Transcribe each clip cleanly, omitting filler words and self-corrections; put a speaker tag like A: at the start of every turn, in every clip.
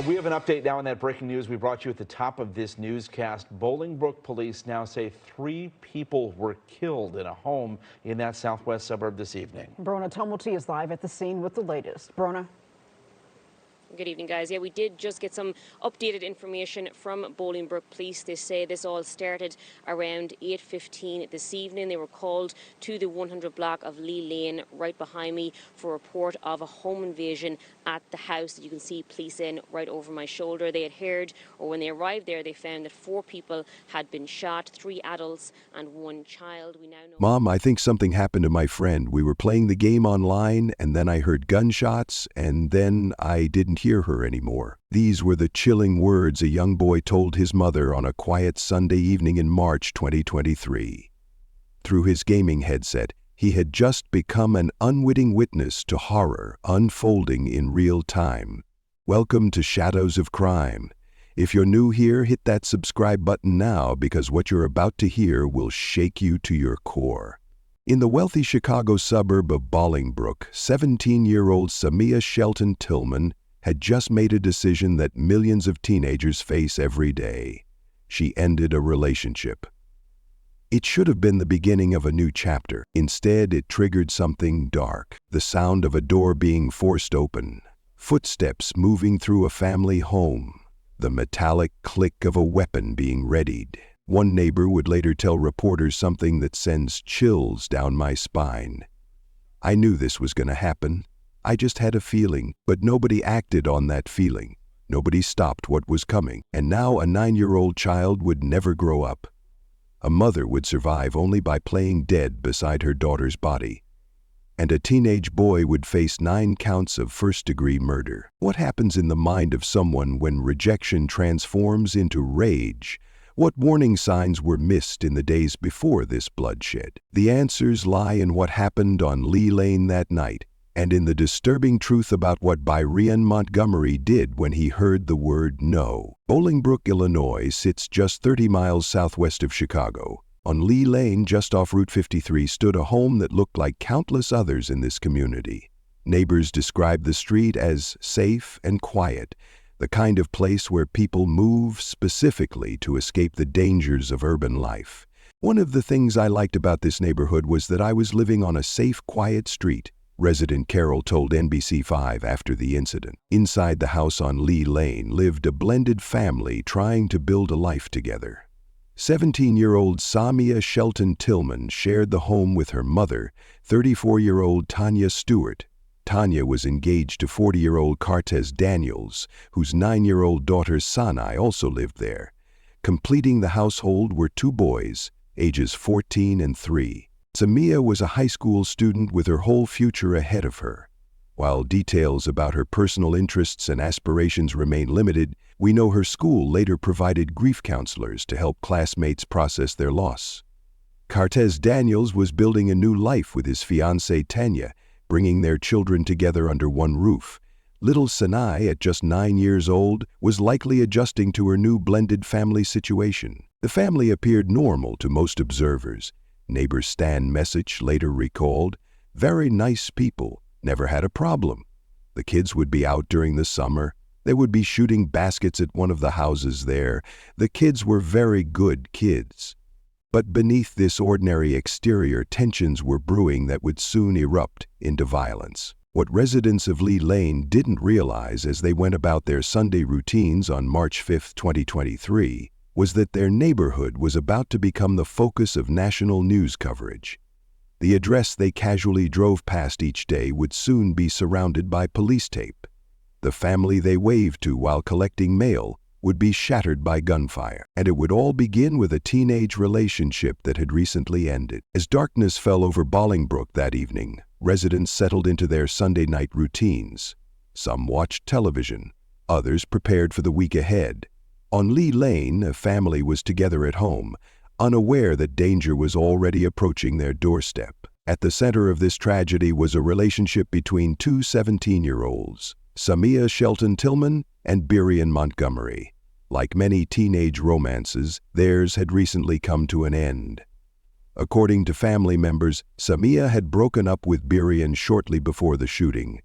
A: We have an update now on that breaking news we brought you at the top of this newscast. Bolingbrook police now say 3 people were killed in a home in that southwest suburb this evening.
B: Brona Tumulty is live at the scene with the latest. Brona.
C: Good evening, guys. Yeah, we did just get some updated information from Bolingbrook Police. They say this all started around 8:15 this evening. They were called to the 100 block of Lee Lane right behind me for a report of a home invasion at the house. You can see police in right over my shoulder. They had heard, or when they arrived there, they found that 4 people had been shot, 3 adults and 1 child. We now know.
D: Mom, I think something happened to my friend. We were playing the game online, and then I heard gunshots, and then I didn't hear her anymore. These were the chilling words a young boy told his mother on a quiet Sunday evening in March 2023. Through his gaming headset, he had just become an unwitting witness to horror unfolding in real time. Welcome to Shadows of Crime. If you're new here, hit that subscribe button now, because what you're about to hear will shake you to your core. In the wealthy Chicago suburb of Bolingbrook, 17-year-old Samiya Shelton-Tillman had just made a decision that millions of teenagers face every day. She ended a relationship. It should have been the beginning of a new chapter. Instead, it triggered something dark. The sound of a door being forced open, footsteps moving through a family home, the metallic click of a weapon being readied. One neighbor would later tell reporters something that sends chills down my spine. "I knew this was going to happen. I just had a feeling," but nobody acted on that feeling. Nobody stopped what was coming. And now a 9-year-old child would never grow up. A mother would survive only by playing dead beside her daughter's body. And a teenage boy would face 9 counts of first-degree murder. What happens in the mind of someone when rejection transforms into rage? What warning signs were missed in the days before this bloodshed? The answers lie in what happened on Lee Lane that night, and in the disturbing truth about what Byron Montgomery did when he heard the word no. Bolingbrook, Illinois sits just 30 miles southwest of Chicago. On Lee Lane, just off Route 53, stood a home that looked like countless others in this community. Neighbors described the street as safe and quiet, the kind of place where people move specifically to escape the dangers of urban life. One of the things I liked about this neighborhood was that I was living on a safe, quiet street. Resident Carol told NBC5 after the incident. Inside the house on Lee Lane lived a blended family trying to build a life together. 17-year-old Samiya Shelton-Tillman shared the home with her mother, 34-year-old Tanya Stewart. Tanya was engaged to 40-year-old Cartez Daniels, whose 9-year-old daughter Sanai also lived there. Completing the household were 2 boys, ages 14 and 3. Samiya was a high school student with her whole future ahead of her. While details about her personal interests and aspirations remain limited, we know her school later provided grief counselors to help classmates process their loss. Cartez Daniels was building a new life with his fiancée Tanya, bringing their children together under one roof. Little Sanai, at just 9 years old, was likely adjusting to her new blended family situation. The family appeared normal to most observers. Neighbor Stan Message later recalled, "Very nice people, never had a problem. The kids would be out during the summer. They would be shooting baskets at one of the houses there. The kids were very good kids." But beneath this ordinary exterior, tensions were brewing that would soon erupt into violence. What residents of Lee Lane didn't realize as they went about their Sunday routines on March 5, 2023, was that their neighborhood was about to become the focus of national news coverage. The address they casually drove past each day would soon be surrounded by police tape. The family they waved to while collecting mail would be shattered by gunfire. And it would all begin with a teenage relationship that had recently ended. As darkness fell over Bolingbrook that evening, residents settled into their Sunday night routines. Some watched television, others prepared for the week ahead. On Lee Lane, a family was together at home, unaware that danger was already approaching their doorstep. At the center of this tragedy was a relationship between 2 17-year-olds, Samiya Shelton-Tillman and Byron Montgomery. Like many teenage romances, theirs had recently come to an end. According to family members, Samiya had broken up with Byron shortly before the shooting.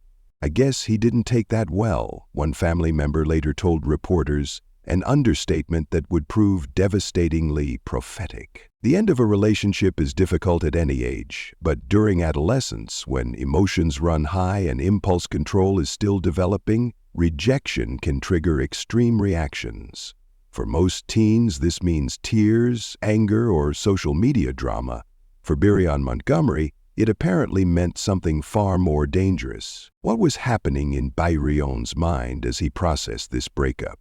D: I guess he didn't take that well, one family member later told reporters, an understatement that would prove devastatingly prophetic. The end of a relationship is difficult at any age, but during adolescence, when emotions run high and impulse control is still developing, rejection can trigger extreme reactions. For most teens, this means tears, anger, or social media drama. For Birion Montgomery, it apparently meant something far more dangerous. What was happening in Birion's mind as he processed this breakup?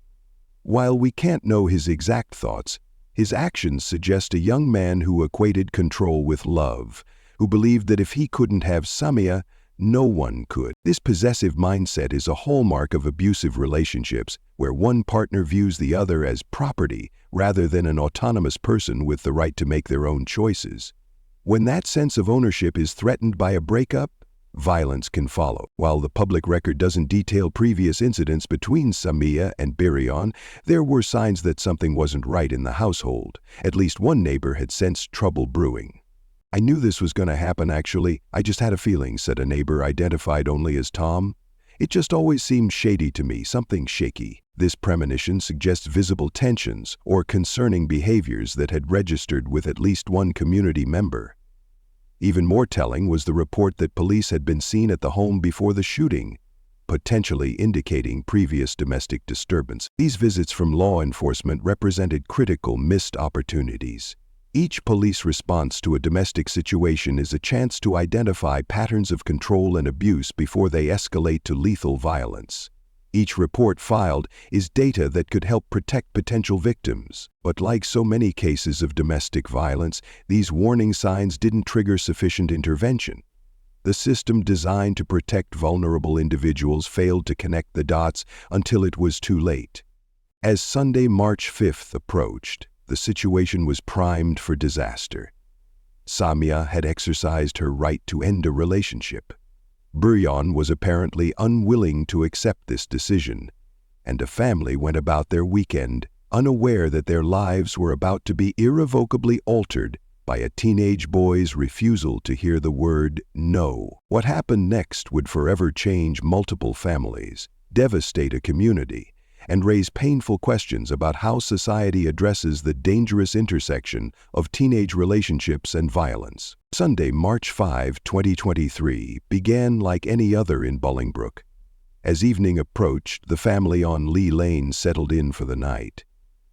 D: While we can't know his exact thoughts, his actions suggest a young man who equated control with love, who believed that if he couldn't have Samiya, no one could. This possessive mindset is a hallmark of abusive relationships, where one partner views the other as property rather than an autonomous person with the right to make their own choices. When that sense of ownership is threatened by a breakup, violence can follow. While the public record doesn't detail previous incidents between Samiya and Birion, there were signs that something wasn't right in the household. At least one neighbor had sensed trouble brewing. "I knew this was going to happen, actually. I just had a feeling," said a neighbor identified only as Tom. "It just always seemed shady to me, something shaky." This premonition suggests visible tensions or concerning behaviors that had registered with at least one community member. Even more telling was the report that police had been seen at the home before the shooting, potentially indicating previous domestic disturbance. These visits from law enforcement represented critical missed opportunities. Each police response to a domestic situation is a chance to identify patterns of control and abuse before they escalate to lethal violence. Each report filed is data that could help protect potential victims. But like so many cases of domestic violence, these warning signs didn't trigger sufficient intervention. The system designed to protect vulnerable individuals failed to connect the dots until it was too late. As Sunday, March 5th approached, the situation was primed for disaster. Samiya had exercised her right to end a relationship. Birion was apparently unwilling to accept this decision, and a family went about their weekend unaware that their lives were about to be irrevocably altered by a teenage boy's refusal to hear the word no. What happened next would forever change multiple families, devastate a community, and raise painful questions about how society addresses the dangerous intersection of teenage relationships and violence. Sunday, March 5, 2023, began like any other in Bolingbrook. As evening approached, the family on Lee Lane settled in for the night.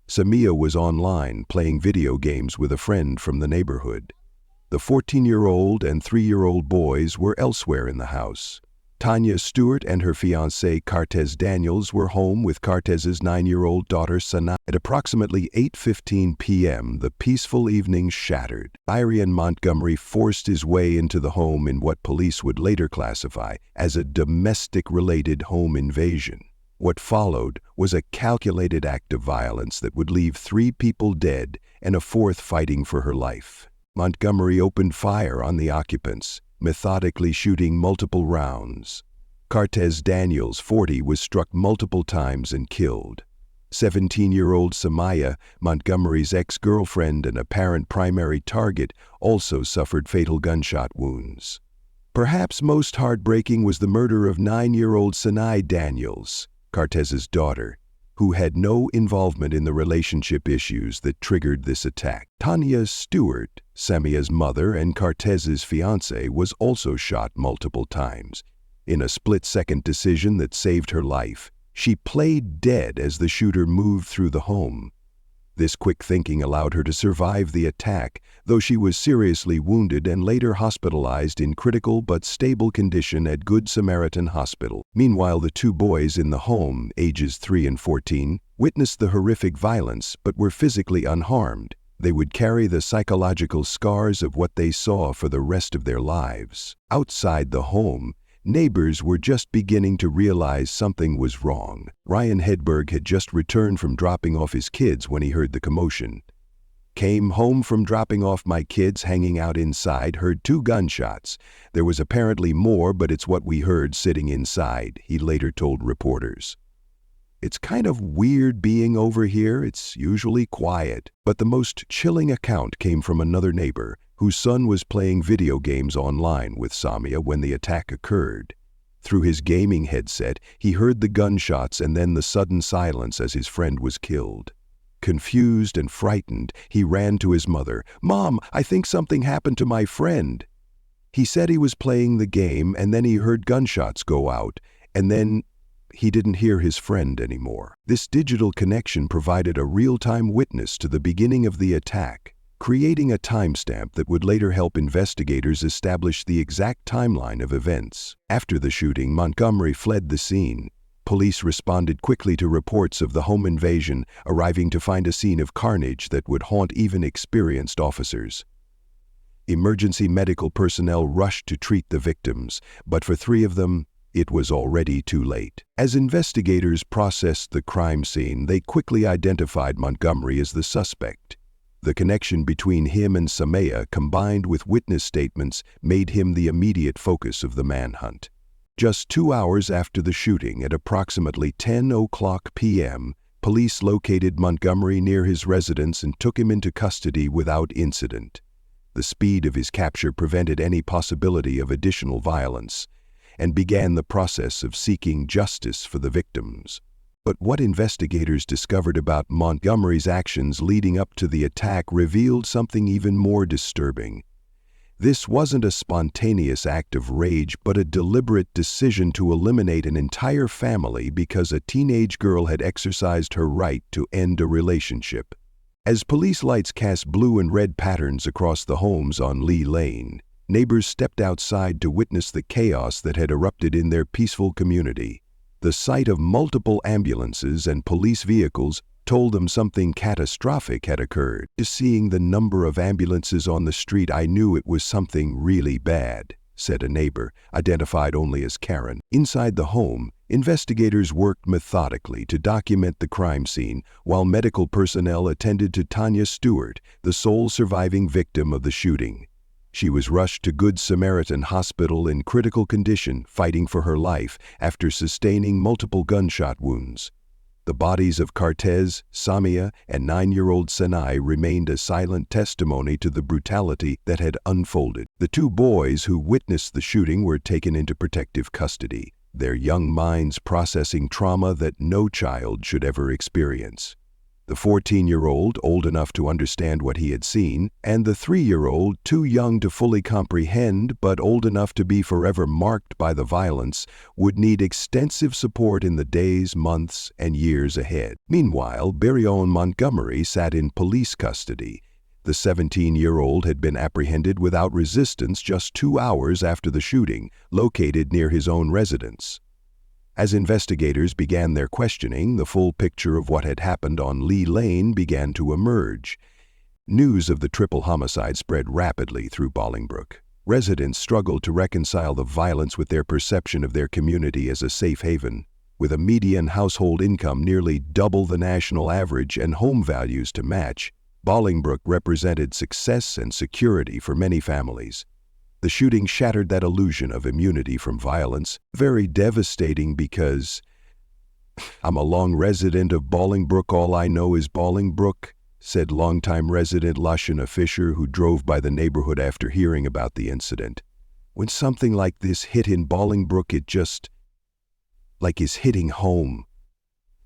D: Samiya was online playing video games with a friend from the neighborhood. The 14-year-old and 3-year-old boys were elsewhere in the house. Tanya Stewart and her fiancé Cartez Daniels were home with Cartez's 9-year-old daughter Sana. At approximately 8:15 p.m., the peaceful evening shattered. Birion Montgomery forced his way into the home in what police would later classify as a domestic-related home invasion. What followed was a calculated act of violence that would leave 3 people dead and a 4th fighting for her life. Montgomery opened fire on the occupants, methodically shooting multiple rounds. Cartez Daniels, 40, was struck multiple times and killed. 17-year-old Samiya, Montgomery's ex-girlfriend and apparent primary target, also suffered fatal gunshot wounds. Perhaps most heartbreaking was the murder of 9-year-old Sanai Daniels, Cartez's daughter, who had no involvement in the relationship issues that triggered this attack. Tanya Stewart, Samiya's mother and Cartez's fiancé, was also shot multiple times. In a split-second decision that saved her life, she played dead as the shooter moved through the home. This quick thinking allowed her to survive the attack, though she was seriously wounded and later hospitalized in critical but stable condition at Good Samaritan Hospital. Meanwhile, the 2 boys in the home, ages 3 and 14, witnessed the horrific violence but were physically unharmed. They would carry the psychological scars of what they saw for the rest of their lives. Outside the home, neighbors were just beginning to realize something was wrong. Ryan Hedberg had just returned from dropping off his kids when he heard the commotion. "Came home from dropping off my kids, hanging out inside, heard 2 gunshots. There was apparently more, but it's what we heard sitting inside," he later told reporters. "It's kind of weird being over here. It's usually quiet." But the most chilling account came from another neighbor, whose son was playing video games online with Samiya when the attack occurred. Through his gaming headset, he heard the gunshots and then the sudden silence as his friend was killed. Confused and frightened, he ran to his mother. "Mom, I think something happened to my friend." He said he was playing the game and then he heard gunshots go out, and then he didn't hear his friend anymore. This digital connection provided a real-time witness to the beginning of the attack, creating a timestamp that would later help investigators establish the exact timeline of events. After the shooting, Montgomery fled the scene. Police responded quickly to reports of the home invasion, arriving to find a scene of carnage that would haunt even experienced officers. Emergency medical personnel rushed to treat the victims, but for 3 of them, it was already too late. As investigators processed the crime scene, they quickly identified Montgomery as the suspect. The connection between him and Samiya, combined with witness statements, made him the immediate focus of the manhunt. Just 2 hours after the shooting, at approximately 10:00 p.m., police located Montgomery near his residence and took him into custody without incident. The speed of his capture prevented any possibility of additional violence and began the process of seeking justice for the victims. But what investigators discovered about Montgomery's actions leading up to the attack revealed something even more disturbing. This wasn't a spontaneous act of rage, but a deliberate decision to eliminate an entire family because a teenage girl had exercised her right to end a relationship. As police lights cast blue and red patterns across the homes on Lee Lane, neighbors stepped outside to witness the chaos that had erupted in their peaceful community. The sight of multiple ambulances and police vehicles told them something catastrophic had occurred. Just seeing the number of ambulances on the street, I knew it was something really bad, said a neighbor, identified only as Karen. Inside the home, investigators worked methodically to document the crime scene, while medical personnel attended to Tanya Stewart, the sole surviving victim of the shooting. She was rushed to Good Samaritan Hospital in critical condition, fighting for her life after sustaining multiple gunshot wounds. The bodies of Cortez, Samiya, and 9-year-old Sanai remained a silent testimony to the brutality that had unfolded. The 2 boys who witnessed the shooting were taken into protective custody, their young minds processing trauma that no child should ever experience. The 14-year-old, old enough to understand what he had seen, and the 3-year-old, too young to fully comprehend but old enough to be forever marked by the violence, would need extensive support in the days, months, and years ahead. Meanwhile, Barion Montgomery sat in police custody. The 17-year-old had been apprehended without resistance just 2 hours after the shooting, located near his own residence. As investigators began their questioning, the full picture of what had happened on Lee Lane began to emerge. News of the triple homicide spread rapidly through Bolingbrook. Residents struggled to reconcile the violence with their perception of their community as a safe haven. With a median household income nearly double the national average and home values to match, Bolingbrook represented success and security for many families. The shooting shattered that illusion of immunity from violence, very devastating because I'm a long resident of Bolingbrook, all I know is Bolingbrook, said longtime resident Lashana Fisher, who drove by the neighborhood after hearing about the incident. When something like this hit in Bolingbrook, it just like is hitting home.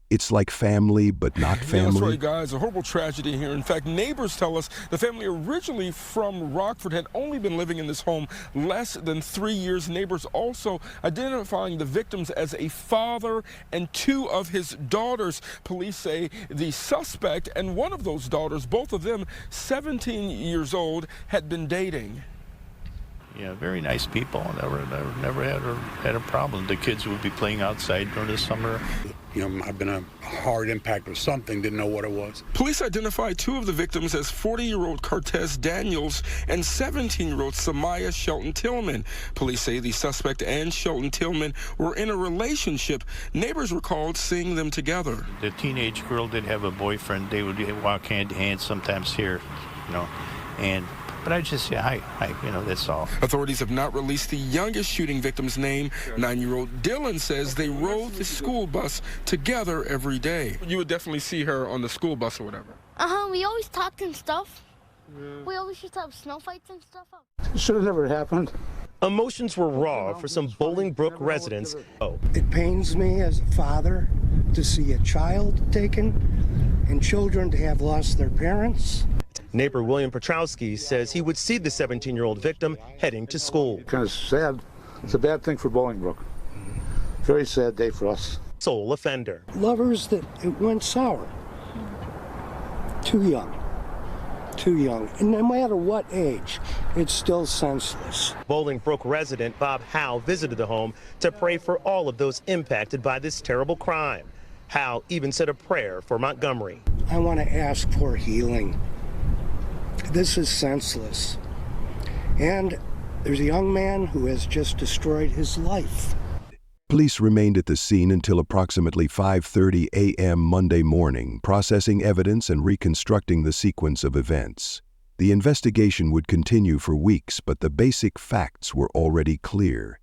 D: It's like family, but not family.
E: Yeah, that's right, guys. A horrible tragedy here. In fact, neighbors tell us the family originally from Rockford had only been living in this home less than 3 years. Neighbors also identifying the victims as a father and 2 of his daughters. Police say the suspect and one of those daughters, both of them 17 years old, had been dating.
F: Yeah, very nice people. Never had a problem. The kids would be playing outside during the summer.
G: You know, I've been a hard impact or something, didn't know what it was.
E: Police identified 2 of the victims as 40-year-old Cortez Daniels and 17-year-old Samiya Shelton-Tillman. Police say the suspect and Shelton-Tillman were in a relationship. Neighbors recalled seeing them together.
F: The teenage girl did have a boyfriend. They would walk hand to hand sometimes here, you know, but I just say hi, you know, that's all.
E: Authorities have not released the youngest shooting victim's name. 9-year-old Dylan says they rode the school bus together every day. You would definitely see her on the school bus or whatever.
H: We always talked and stuff. Yeah. We always used to have snow fights and stuff.
I: It should have never happened.
H: Emotions were raw for some Bolingbrook residents.
I: It pains me as a father to see a child taken and children to have lost their parents.
H: Neighbor William Petrowski says he would see the 17-year-old victim heading to school.
J: Kind of sad. It's a bad thing for Bolingbrook. Very sad day for us.
H: Sole offender.
I: Lovers that it went sour. Too young. Too young. And no matter what age, it's still senseless.
H: Bolingbrook resident Bob Howe visited the home to pray for all of those impacted by this terrible crime. Howe even said a prayer for Montgomery.
I: I want to ask for healing. This is senseless. And there's a young man who has just destroyed his life.
D: Police remained at the scene until approximately 5:30 a.m. Monday morning, processing evidence and reconstructing the sequence of events. The investigation would continue for weeks, but the basic facts were already clear.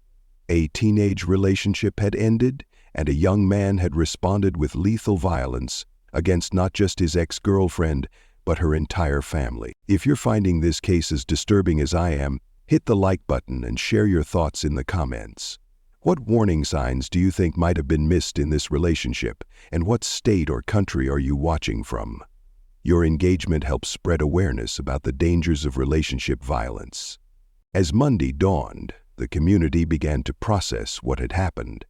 D: A teenage relationship had ended, and a young man had responded with lethal violence against not just his ex-girlfriend, but her entire family. If you're finding this case as disturbing as I am, hit the like button and share your thoughts in the comments. What warning signs do you think might have been missed in this relationship, and what state or country are you watching from? Your engagement helps spread awareness about the dangers of relationship violence. As Monday dawned, the community began to process what had happened.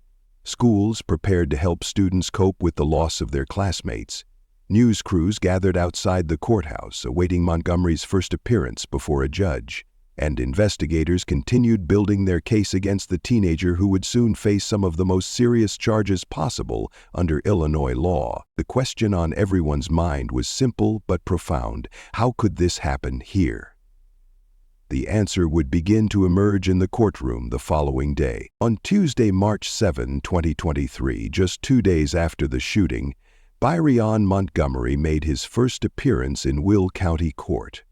D: Schools prepared to help students cope with the loss of their classmates. News crews gathered outside the courthouse, awaiting Montgomery's first appearance before a judge. And investigators continued building their case against the teenager who would soon face some of the most serious charges possible under Illinois law. The question on everyone's mind was simple but profound. How could this happen here? The answer would begin to emerge in the courtroom the following day. On Tuesday, March 7, 2023, just 2 days after the shooting, Byron Montgomery made his first appearance in Will County Court.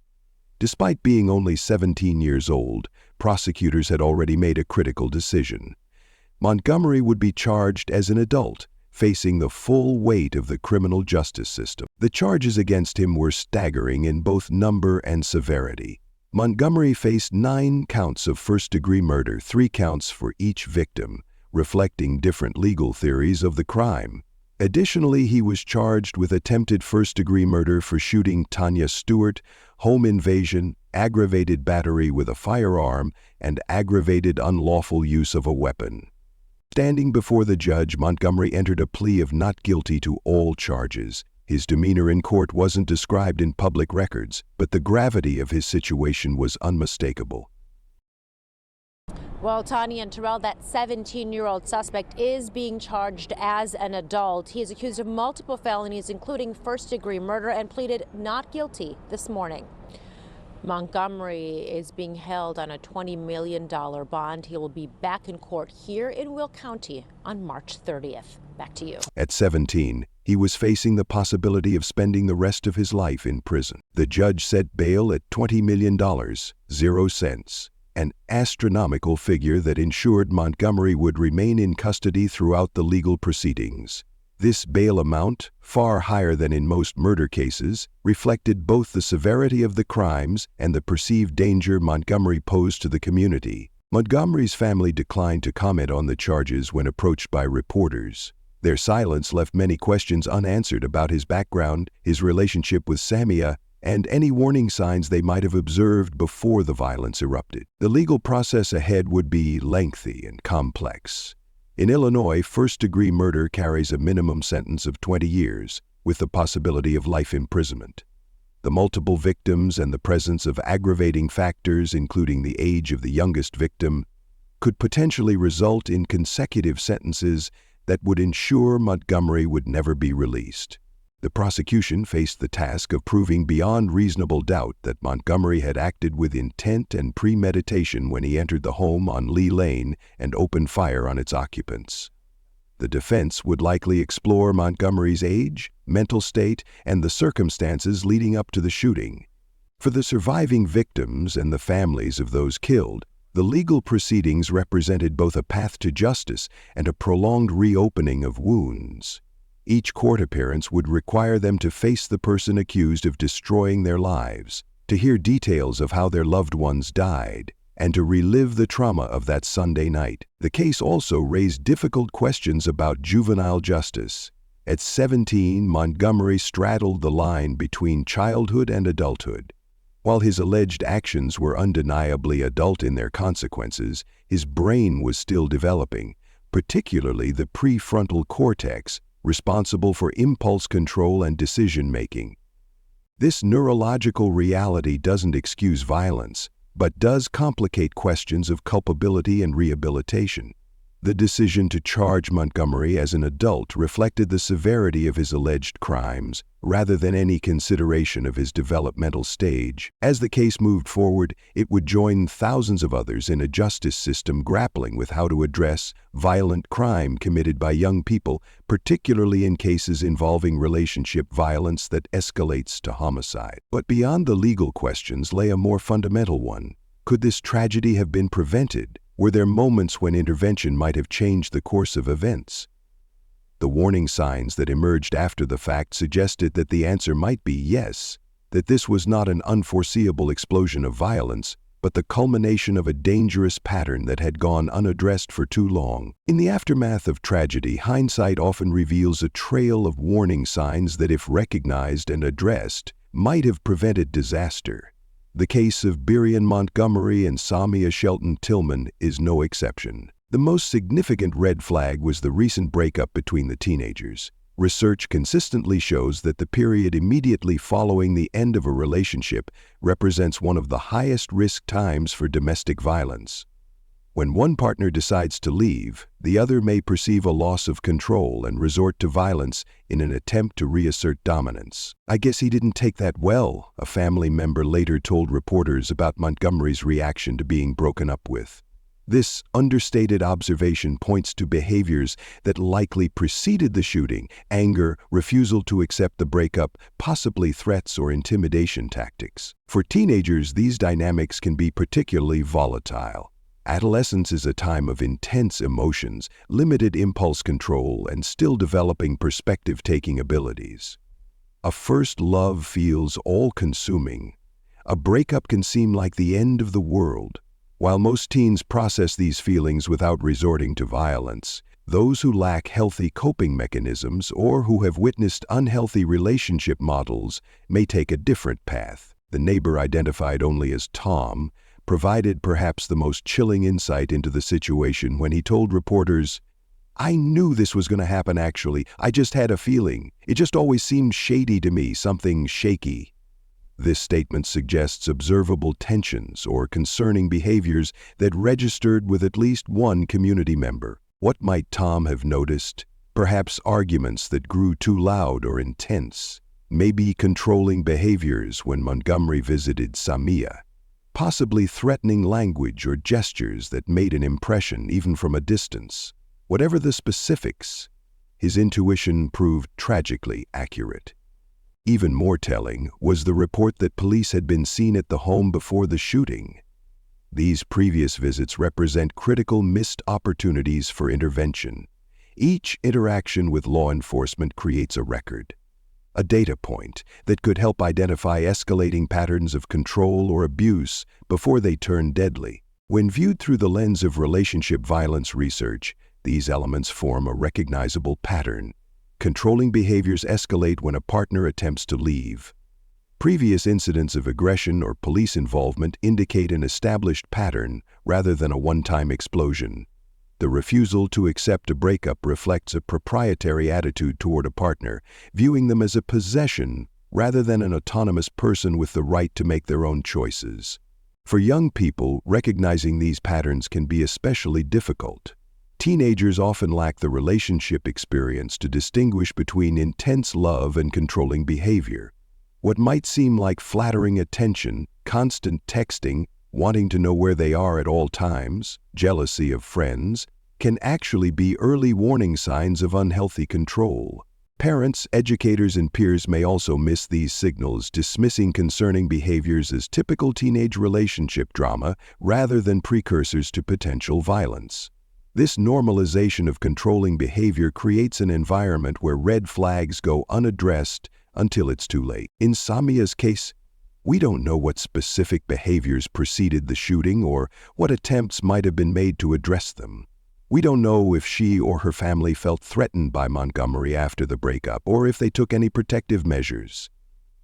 D: Despite being only 17 years old, prosecutors had already made a critical decision. Montgomery would be charged as an adult, facing the full weight of the criminal justice system. The charges against him were staggering in both number and severity. Montgomery faced 9 counts of first-degree murder, 3 counts for each victim, reflecting different legal theories of the crime. Additionally, he was charged with attempted first-degree murder for shooting Tanya Stewart, home invasion, aggravated battery with a firearm, and aggravated unlawful use of a weapon. Standing before the judge, Montgomery entered a plea of not guilty to all charges. His demeanor in court wasn't described in public records, but the gravity of his situation was unmistakable.
K: Well, Tanya and Terrell, that 17-year-old suspect is being charged as an adult. He is accused of multiple felonies, including first-degree murder, and pleaded not guilty this morning. Montgomery is being held on a $20 million bond. He will be back in court here in Will County on March 30th. Back to you.
D: At 17, he was facing the possibility of spending the rest of his life in prison. The judge set bail at $20 million, 0 cents. An astronomical figure that ensured Montgomery would remain in custody throughout the legal proceedings. This bail amount, far higher than in most murder cases, reflected both the severity of the crimes and the perceived danger Montgomery posed to the community. Montgomery's family declined to comment on the charges when approached by reporters. Their silence left many questions unanswered about his background, his relationship with Samiya, and any warning signs they might have observed before the violence erupted. The legal process ahead would be lengthy and complex. In Illinois, first-degree murder carries a minimum sentence of 20 years, with the possibility of life imprisonment. The multiple victims and the presence of aggravating factors, including the age of the youngest victim, could potentially result in consecutive sentences that would ensure Montgomery would never be released. The prosecution faced the task of proving beyond reasonable doubt that Montgomery had acted with intent and premeditation when he entered the home on Lee Lane and opened fire on its occupants. The defense would likely explore Montgomery's age, mental state, and the circumstances leading up to the shooting. For the surviving victims and the families of those killed, the legal proceedings represented both a path to justice and a prolonged reopening of wounds. Each court appearance would require them to face the person accused of destroying their lives, to hear details of how their loved ones died, and to relive the trauma of that Sunday night. The case also raised difficult questions about juvenile justice. At 17, Montgomery straddled the line between childhood and adulthood. While his alleged actions were undeniably adult in their consequences, his brain was still developing, particularly the prefrontal cortex, responsible for impulse control and decision-making. This neurological reality doesn't excuse violence, but does complicate questions of culpability and rehabilitation. The decision to charge Montgomery as an adult reflected the severity of his alleged crimes, rather than any consideration of his developmental stage. As the case moved forward, it would join thousands of others in a justice system grappling with how to address violent crime committed by young people, particularly in cases involving relationship violence that escalates to homicide. But beyond the legal questions lay a more fundamental one. Could this tragedy have been prevented? Were there moments when intervention might have changed the course of events? The warning signs that emerged after the fact suggested that the answer might be yes, that this was not an unforeseeable explosion of violence, but the culmination of a dangerous pattern that had gone unaddressed for too long. In the aftermath of tragedy, hindsight often reveals a trail of warning signs that, if recognized and addressed, might have prevented disaster. The case of Breakup Montgomery and Samiya Shelton-Tillman is no exception. The most significant red flag was the recent breakup between the teenagers. Research consistently shows that the period immediately following the end of a relationship represents one of the highest risk times for domestic violence. When one partner decides to leave, the other may perceive a loss of control and resort to violence in an attempt to reassert dominance. "I guess he didn't take that well," a family member later told reporters about Montgomery's reaction to being broken up with. This understated observation points to behaviors that likely preceded the shooting: anger, refusal to accept the breakup, possibly threats or intimidation tactics. For teenagers, these dynamics can be particularly volatile. Adolescence is a time of intense emotions, limited impulse control, and still developing perspective-taking abilities. A first love feels all-consuming. A breakup can seem like the end of the world. While most teens process these feelings without resorting to violence, those who lack healthy coping mechanisms or who have witnessed unhealthy relationship models may take a different path. The neighbor, identified only as Tom, provided perhaps the most chilling insight into the situation when he told reporters, "I knew this was going to happen actually. I just had a feeling. It just always seemed shady to me, something shaky." This statement suggests observable tensions or concerning behaviors that registered with at least one community member. What might Tom have noticed? Perhaps arguments that grew too loud or intense. Maybe controlling behaviors when Montgomery visited Samiya. Possibly threatening language or gestures that made an impression even from a distance. Whatever the specifics, his intuition proved tragically accurate. Even more telling was the report that police had been seen at the home before the shooting. These previous visits represent critical missed opportunities for intervention. Each interaction with law enforcement creates a record, a data point that could help identify escalating patterns of control or abuse before they turn deadly. When viewed through the lens of relationship violence research, these elements form a recognizable pattern. Controlling behaviors escalate when a partner attempts to leave. Previous incidents of aggression or police involvement indicate an established pattern rather than a one-time explosion. The refusal to accept a breakup reflects a proprietary attitude toward a partner, viewing them as a possession rather than an autonomous person with the right to make their own choices. For young people, recognizing these patterns can be especially difficult. Teenagers often lack the relationship experience to distinguish between intense love and controlling behavior. What might seem like flattering attention, constant texting, wanting to know where they are at all times, jealousy of friends, can actually be early warning signs of unhealthy control. Parents, educators, and peers may also miss these signals, dismissing concerning behaviors as typical teenage relationship drama rather than precursors to potential violence. This normalization of controlling behavior creates an environment where red flags go unaddressed until it's too late. In Samiya's case, We don't know what specific behaviors preceded the shooting or what attempts might have been made to address them. We don't know if she or her family felt threatened by Montgomery after the breakup or if they took any protective measures.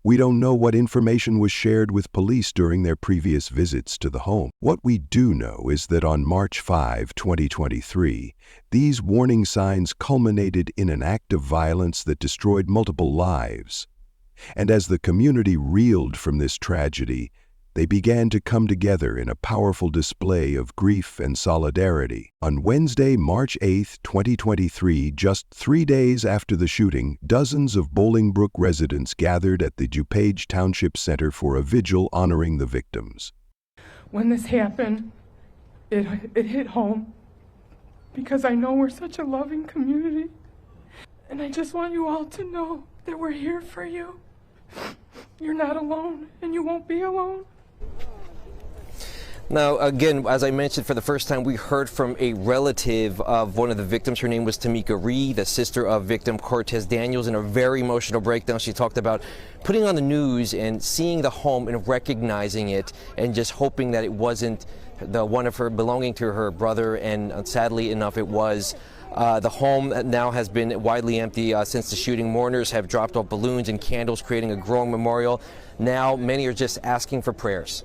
D: We don't know what information was shared with police during their previous visits to the home. What we do know is that on March 5, 2023, these warning signs culminated in an act of violence that destroyed multiple lives. And as the community reeled from this tragedy, they began to come together in a powerful display of grief and solidarity. On Wednesday, March 8, 2023, just 3 days after the shooting, dozens of Bolingbrook residents gathered at the DuPage Township Center for a vigil honoring the victims.
L: When this happened, it hit home because I know we're such a loving community. And I just want you all to know that we're here for you. You're not alone, and you won't be alone.
M: Now, again, as I mentioned, for the first time, we heard from a relative of one of the victims. Her name was Tamika Reed, the sister of victim Cortez Daniels. In a very emotional breakdown, she talked about putting on the news and seeing the home and recognizing it and just hoping that it wasn't the one of her belonging to her brother. And sadly enough, it was. The home now has been widely empty since the shooting. Mourners have dropped off balloons and candles, creating a growing memorial. Now, many are just asking for prayers.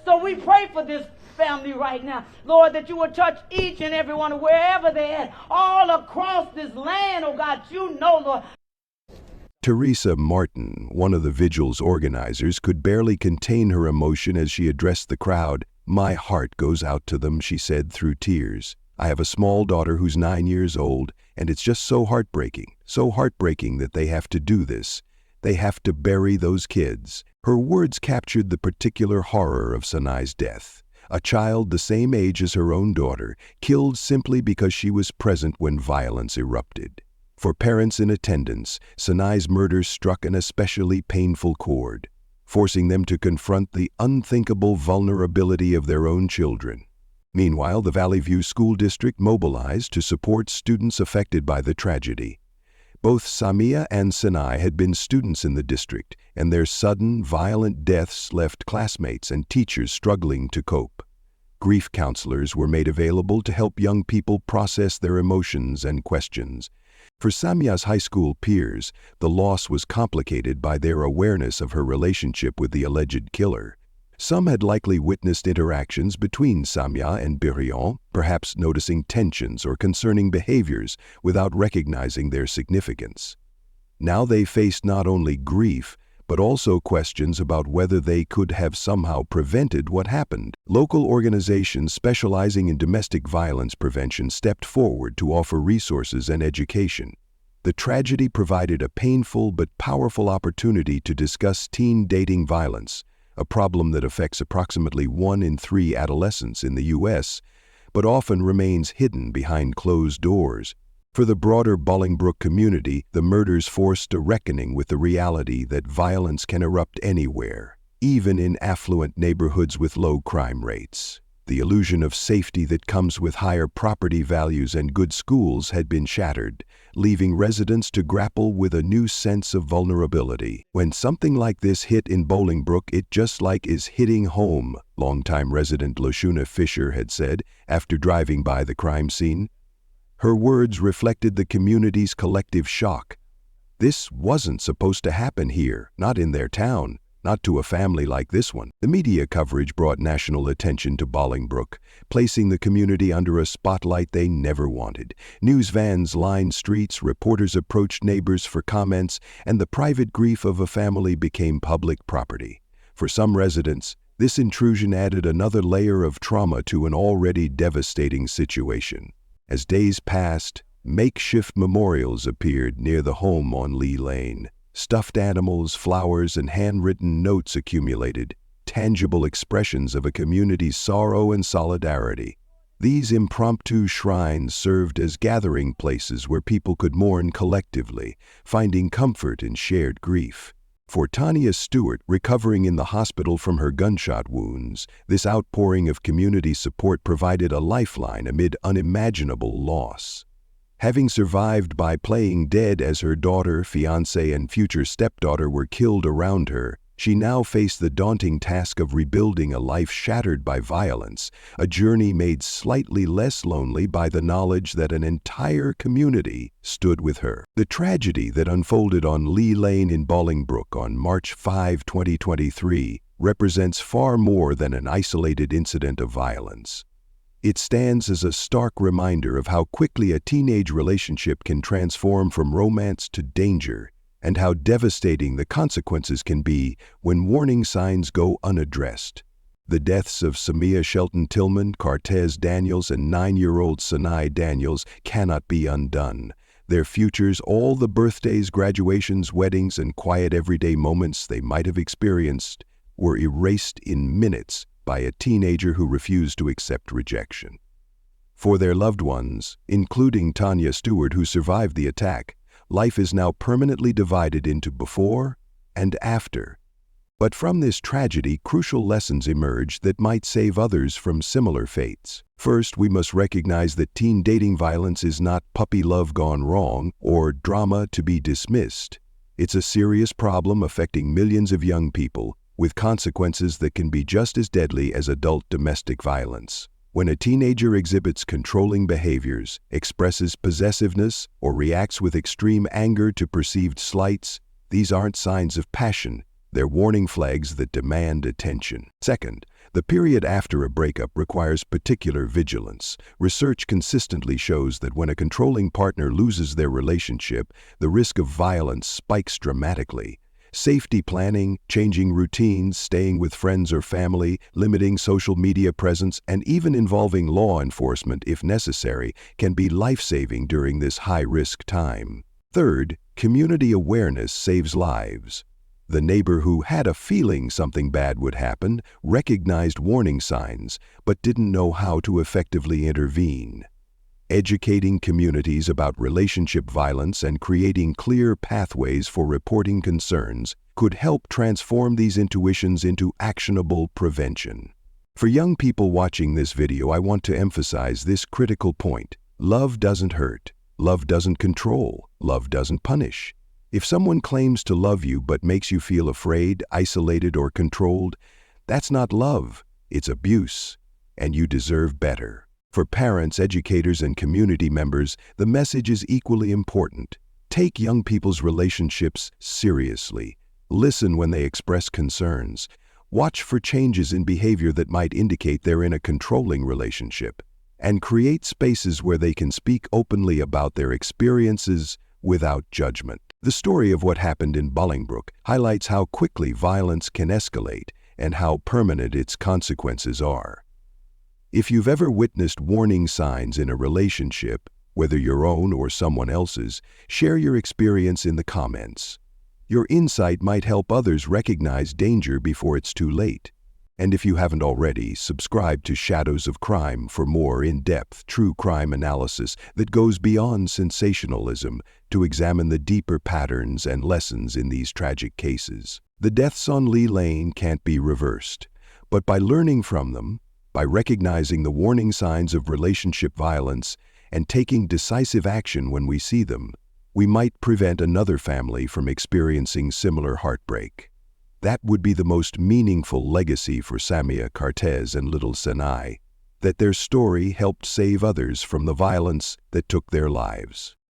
N: So we pray for this family right now, Lord, that you will touch each and every one, wherever they're at, all across this land, oh God, you know, Lord.
D: Teresa Martin, one of the vigil's organizers, could barely contain her emotion as she addressed the crowd. "My heart goes out to them," she said through tears. "I have a small daughter who's 9 years old, and it's just so heartbreaking that they have to do this. They have to bury those kids." Her words captured the particular horror of Sanai's death. A child the same age as her own daughter, killed simply because she was present when violence erupted. For parents in attendance, Sanai's murder struck an especially painful chord, forcing them to confront the unthinkable vulnerability of their own children. Meanwhile, the Valley View School District mobilized to support students affected by the tragedy. Both Samiya and Sanai had been students in the district, and their sudden, violent deaths left classmates and teachers struggling to cope. Grief counselors were made available to help young people process their emotions and questions. For Samiya's high school peers, the loss was complicated by their awareness of her relationship with the alleged killer. Some had likely witnessed interactions between Samiya and Brion, perhaps noticing tensions or concerning behaviors without recognizing their significance. Now they faced not only grief, but also questions about whether they could have somehow prevented what happened. Local organizations specializing in domestic violence prevention stepped forward to offer resources and education. The tragedy provided a painful but powerful opportunity to discuss teen dating violence, a problem that affects approximately 1 in 3 adolescents in the U.S., but often remains hidden behind closed doors. For the broader Bolingbrook community, the murders forced a reckoning with the reality that violence can erupt anywhere, even in affluent neighborhoods with low crime rates. The illusion of safety that comes with higher property values and good schools had been shattered, leaving residents to grapple with a new sense of vulnerability. When something like this hit in Bolingbrook, it just like is hitting home, longtime resident Loshuna Fisher had said after driving by the crime scene. Her words reflected the community's collective shock. This wasn't supposed to happen here, not in their town. Not to a family like this one. The media coverage brought national attention to Bolingbrook, placing the community under a spotlight they never wanted. News vans lined streets, reporters approached neighbors for comments, and the private grief of a family became public property. For some residents, this intrusion added another layer of trauma to an already devastating situation. As days passed, makeshift memorials appeared near the home on Lee Lane. Stuffed animals, flowers, and handwritten notes accumulated, tangible expressions of a community's sorrow and solidarity. These impromptu shrines served as gathering places where people could mourn collectively, finding comfort in shared grief. For Tanya Stewart, recovering in the hospital from her gunshot wounds, this outpouring of community support provided a lifeline amid unimaginable loss. Having survived by playing dead as her daughter, fiancé, and future stepdaughter were killed around her, She now faced the daunting task of rebuilding a life shattered by violence, a journey made slightly less lonely by the knowledge that an entire community stood with her. The tragedy that unfolded on Lee Lane in Bolingbrook on March 5, 2023, represents far more than an isolated incident of violence. It stands as a stark reminder of how quickly a teenage relationship can transform from romance to danger, and how devastating the consequences can be when warning signs go unaddressed. The deaths of Samiya Shelton-Tillman, Cortez Daniels, and 9-year-old Sanai Daniels cannot be undone. Their futures, all the birthdays, graduations, weddings, and quiet everyday moments they might have experienced, were erased in minutes by a teenager who refused to accept rejection. For their loved ones, including Tanya Stewart, who survived the attack, life is now permanently divided into before and after. But from this tragedy, crucial lessons emerge that might save others from similar fates. First, we must recognize that teen dating violence is not puppy love gone wrong or drama to be dismissed. It's a serious problem affecting millions of young people, with consequences that can be just as deadly as adult domestic violence. When a teenager exhibits controlling behaviors, expresses possessiveness, or reacts with extreme anger to perceived slights, these aren't signs of passion. They're warning flags that demand attention. Second, the period after a breakup requires particular vigilance. Research consistently shows that when a controlling partner loses their relationship, the risk of violence spikes dramatically. Safety planning, changing routines, staying with friends or family, limiting social media presence, and even involving law enforcement if necessary can be life-saving during this high-risk time. Third, community awareness saves lives. The neighbor who had a feeling something bad would happen recognized warning signs, but didn't know how to effectively intervene. Educating communities about relationship violence and creating clear pathways for reporting concerns could help transform these intuitions into actionable prevention. For young people watching this video, I want to emphasize this critical point. Love doesn't hurt. Love doesn't control. Love doesn't punish. If someone claims to love you but makes you feel afraid, isolated, or controlled, that's not love. It's abuse, and you deserve better. For parents, educators, and community members, the message is equally important. Take young people's relationships seriously. Listen when they express concerns. Watch for changes in behavior that might indicate they're in a controlling relationship. And create spaces where they can speak openly about their experiences without judgment. The story of what happened in Bolingbrook highlights how quickly violence can escalate and how permanent its consequences are. If you've ever witnessed warning signs in a relationship, whether your own or someone else's, share your experience in the comments. Your insight might help others recognize danger before it's too late. And if you haven't already, subscribe to Shadows of Crime for more in-depth true crime analysis that goes beyond sensationalism to examine the deeper patterns and lessons in these tragic cases. The deaths on Lee Lane can't be reversed, but by learning from them, by recognizing the warning signs of relationship violence and taking decisive action when we see them, we might prevent another family from experiencing similar heartbreak. That would be the most meaningful legacy for Samiya, Cortez, and little Sanai, that their story helped save others from the violence that took their lives.